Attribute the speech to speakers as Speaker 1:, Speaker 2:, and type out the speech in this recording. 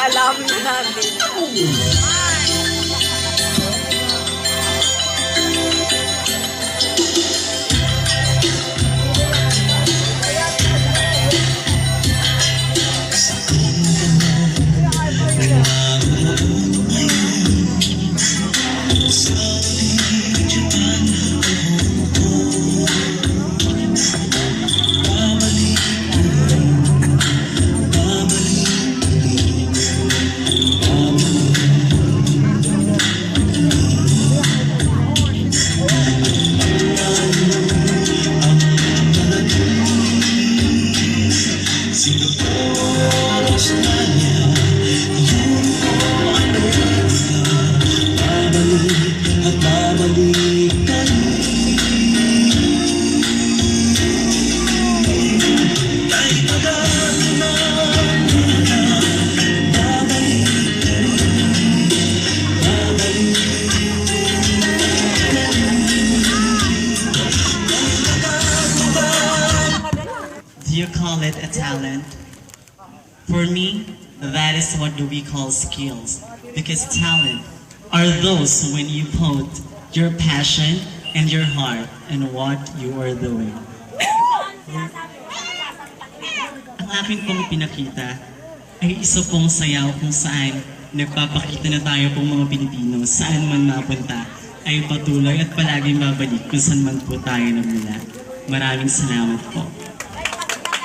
Speaker 1: alamin natin.
Speaker 2: Do you call it a talent? For me, that is what we call skills. Because talent are those when you put your passion and your heart in what you are doing. Ang aking pong pinakita ay isa pong sayaw kung saan nagpapakita na tayo pong mga Pilipino saan man mapunta ay patuloy at palaging babalik kung saan man po tayo nagmula. Maraming salamat po.